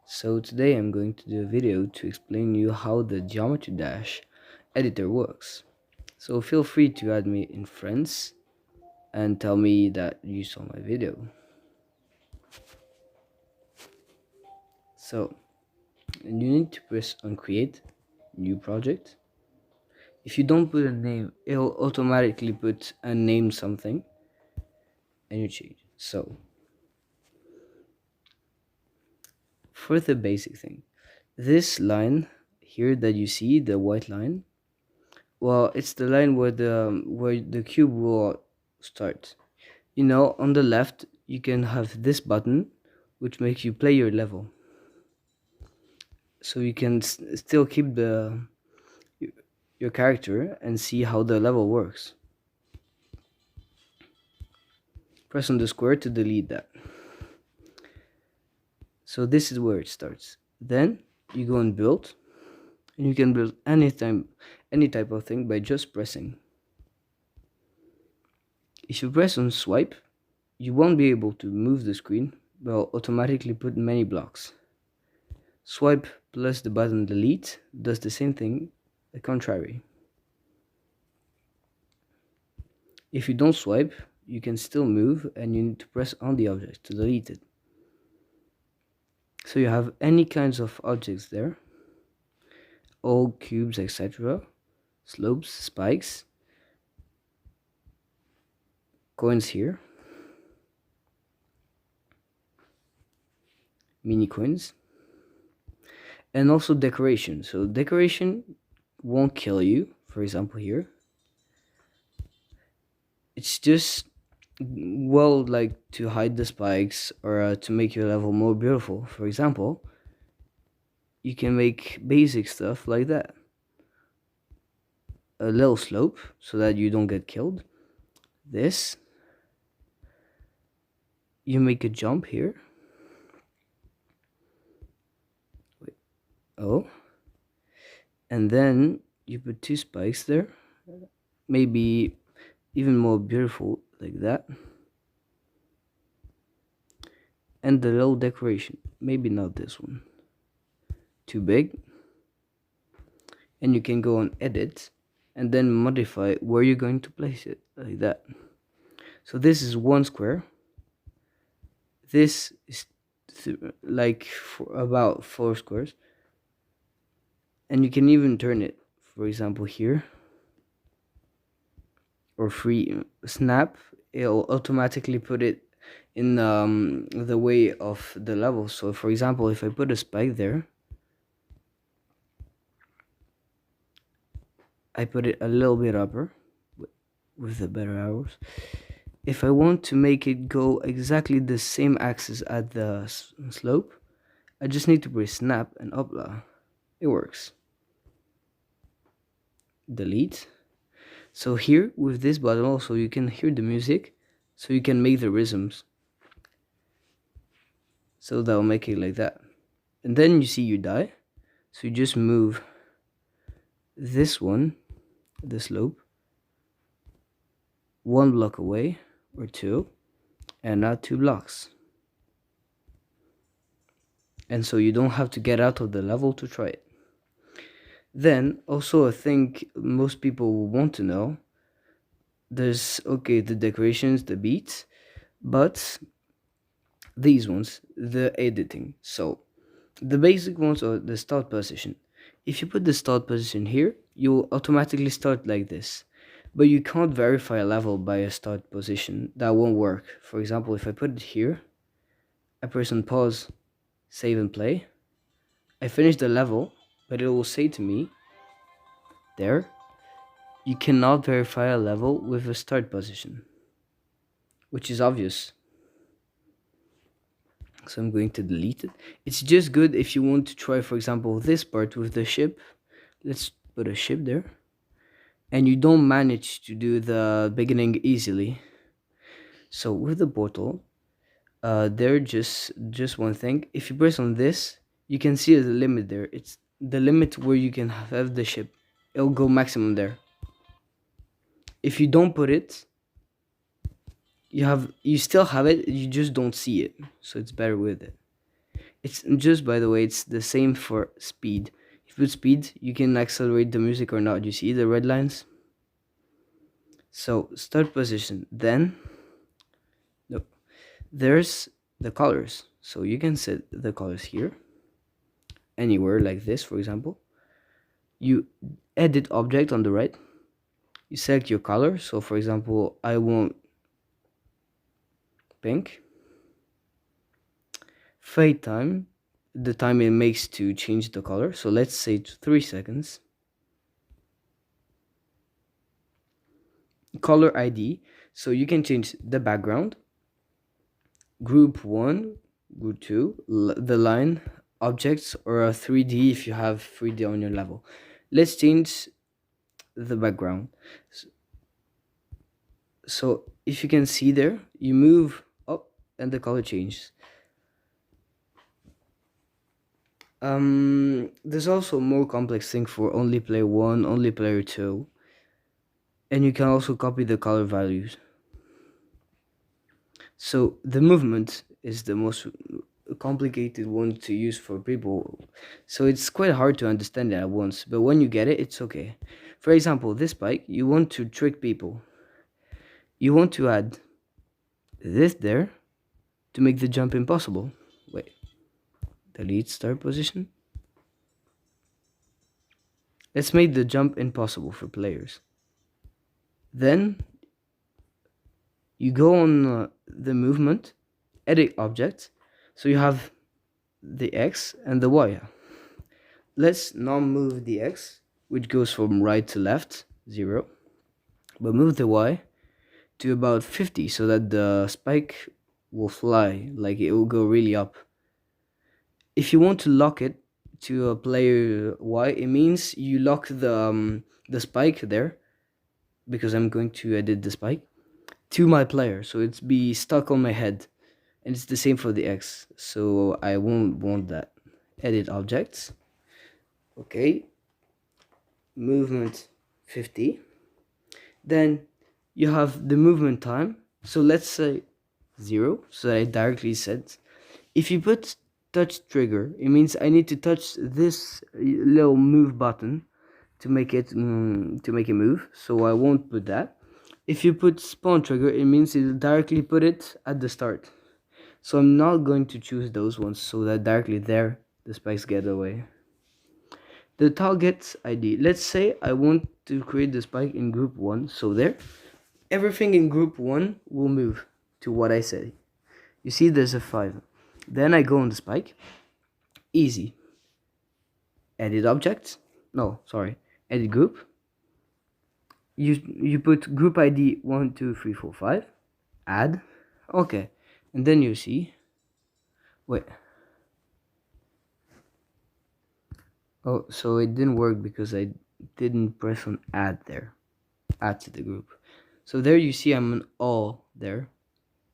So today I'm going to do a video to explain you how the Geometry Dash editor works. So feel free to add me in friends and tell me that you saw my video. So you need to press on create new project. If you don't put a name, it'll automatically put a name something and you change. So for the basic thing, this line here that you see, the white line, well, it's the line where the cube will start. On the left, you can have this button, which makes you play your level. So you can still keep your character and see how the level works. Press on the square to delete that. So this is where it starts. Then you go and build, and you can build any type of thing by just pressing. If you press on swipe, you won't be able to move the screen, but will automatically put many blocks. Swipe plus the button delete does the same thing, the contrary. If you don't swipe, you can still move and you need to press on the object to delete it. So you have any kinds of objects there, all cubes, etc., slopes, spikes, coins here, mini coins, and also decoration. So decoration won't kill you, for example here. It's just like to hide the spikes or to make your level more beautiful. For example, you can make basic stuff like that. A little slope so that you don't get killed. This, you make a jump here. Wait. Oh, and then you put two spikes there, maybe even more beautiful like that. And the little decoration, maybe not this one, too big. And you can go on edit and then modify where you're going to place it, like that. So this is one square. This is like about 4 squares. And you can even turn it, for example here, or free snap, it'll automatically put it in the way of the level. So for example, if I put a spike there, I put it a little bit upper with the better arrows. If I want to make it go exactly the same axis at the slope, I just need to press snap and upla. It works. Delete. So here with this button also you can hear the music, so you can make the rhythms. So that'll make it like that. And then you see you die. So you just move this one, the slope, 1 block away or 2, and not 2 blocks. And so you don't have to get out of the level to try it. Then also I think most people will want to know, there's the decorations, the beats, but these ones, the editing. So the basic ones are the start position. If you put the start position here, you'll automatically start like this, but you can't verify a level by a start position. That won't work. For example, if I put it here, I press on pause, save and play, I finish the level, but it will say to me there, you cannot verify a level with a start position, which is obvious. So I'm going to delete it. It's just good if you want to try, for example, this part with the ship. Let's put a ship there. And you don't manage to do the beginning easily. So with the portal, there just one thing. If you press on this, you can see the limit there. It's the limit where you can have the ship. It'll go maximum there. If you don't put it, you still have it, you just don't see it. So it's better with it. It's just, by the way, it's the same for speed. If you put speed, you can accelerate the music or not. You see the red lines? So start position. Then no, there's the colors. So you can set the colors here, anywhere like this, for example. You edit object on the right. You select your color. So for example, I want pink. Fade time, the time it makes to change the color. So let's say 3 seconds. Color ID, so you can change the background, group 1, group 2, the line, objects, or a 3D if you have 3D on your level. Let's change the background. So if you can see there, you move up and the color changes. There's also a more complex thing for only player 1, only player 2, and you can also copy the color values. So the movement is the most complicated one to use for people, so it's quite hard to understand it at once, but when you get it, it's okay. For example, this bike, you want to trick people. You want to add this there to make the jump impossible. Wait, delete start position. Let's make the jump impossible for players. Then you go on the movement, edit object, so you have the X and the Y. Let's now move the X, which goes from right to left, 0, but move the Y to about 50 so that the spike will fly, like it will go really up. If you want to lock it to a player Y, it means you lock the spike there, because I'm going to edit the spike, to my player, so it's be stuck on my head. And it's the same for the X, so I won't want that. Edit objects. Okay. Movement 50. Then you have the movement time. So let's say 0, so that I directly set. If you put touch trigger, it means I need to touch this little move button to make it move, so I won't put that. If you put spawn trigger, it means you directly put it at the start. So I'm not going to choose those ones, so that directly there the spikes get away. The target ID. Let's say I want to create the spike in group 1, so there, everything in group 1 will move to what I said. You see there's a 5. Then I go on the spike. Easy. Edit object. No, sorry. Edit group. You put group ID 1, 2, 3, 4, 5. Add. Okay. And then you see. Wait. Oh, so it didn't work because I didn't press on add there. Add to the group. So there you see I'm on all there.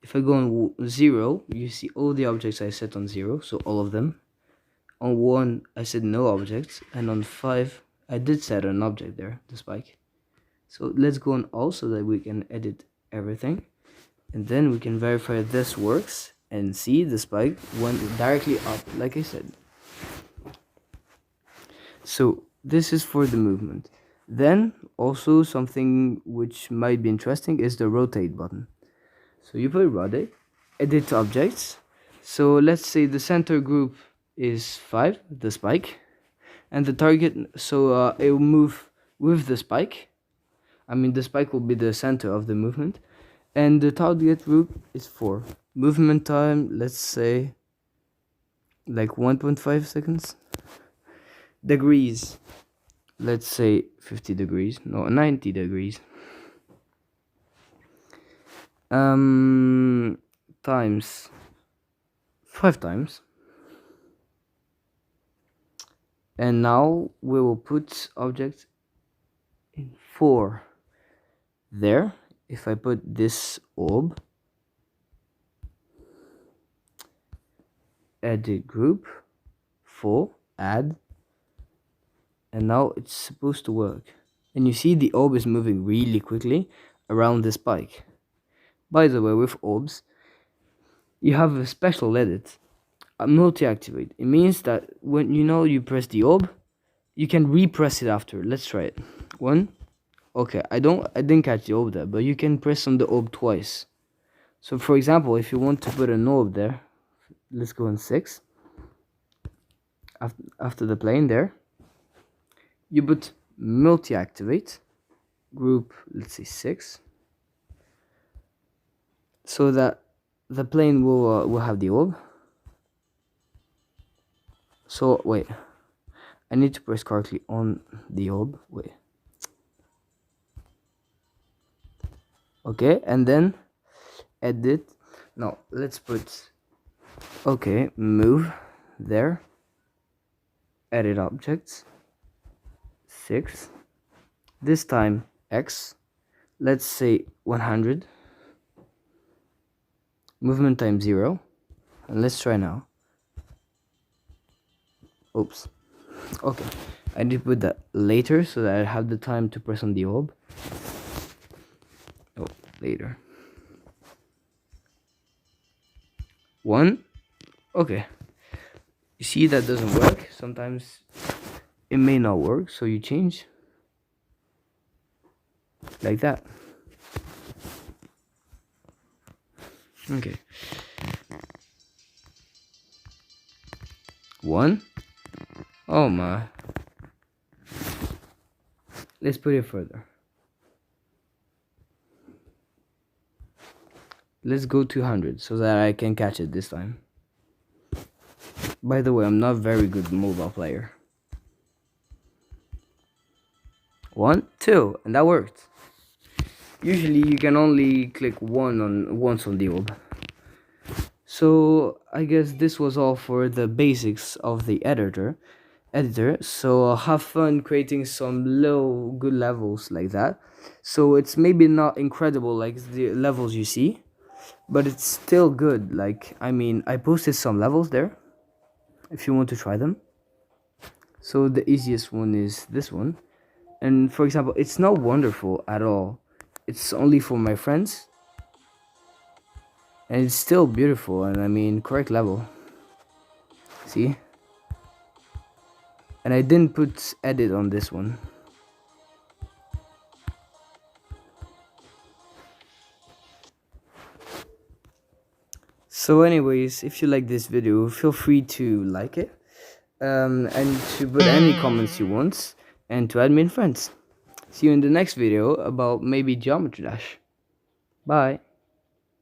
If I go on 0, you see all the objects I set on 0, so all of them. On 1, I said no objects, and on 5, I did set an object there, the spike. So let's go on all so that we can edit everything, and then we can verify this works and see the spike went directly up, like I said. So this is for the movement. Then also something which might be interesting is the rotate button. So you put rotate, edit objects. So let's say the center group is 5, the spike, and the target, so it will move with the spike. I mean, the spike will be the center of the movement, and the target group is 4. Movement time, let's say like 1.5 seconds. Degrees, let's say 50 degrees, no, 90 degrees. Times 5 times. And now we will put objects in 4 there. If I put this orb, edit group 4, add, and now it's supposed to work. And you see the orb is moving really quickly around the spike. By the way, with orbs, you have a special edit. multi-activate. It means that when you press the orb, you can repress it after. Let's try it. One. Okay, I didn't catch the orb there, but you can press on the orb twice. So for example, if you want to put an orb there, let's go on 6. After the plane there, you put multi-activate group, let's say 6, so that the plane will have the orb. So wait, I need to press correctly on the orb. Wait. Okay, and then edit. No, let's put, okay, move there, edit objects, 6, this time X, let's say 100, movement time 0, and let's try now. Oops. Okay, I need to put that later so that I have the time to press on the orb. Oh, later. 1. Okay, you see that doesn't work. Sometimes it may not work, so you change like that. Okay, 1. Oh my, let's put it further. Let's go 200 so that I can catch it this time. By the way, I'm not very good mobile player. 1, 2, and that worked. Usually you can only click once on the orb. So I guess this was all for the basics of the editor. So have fun creating some low good levels like that. So it's maybe not incredible like the levels you see, but it's still good. Like, I mean, I posted some levels there if you want to try them. So the easiest one is this one, and for example, it's not wonderful at all. It's only for my friends, and it's still beautiful, and I mean, correct level. See? And I didn't put edit on this one. So anyways, if you like this video, feel free to like it, and to put any comments you want, and to add me in friends. See you in the next video about maybe Geometry Dash. Bye.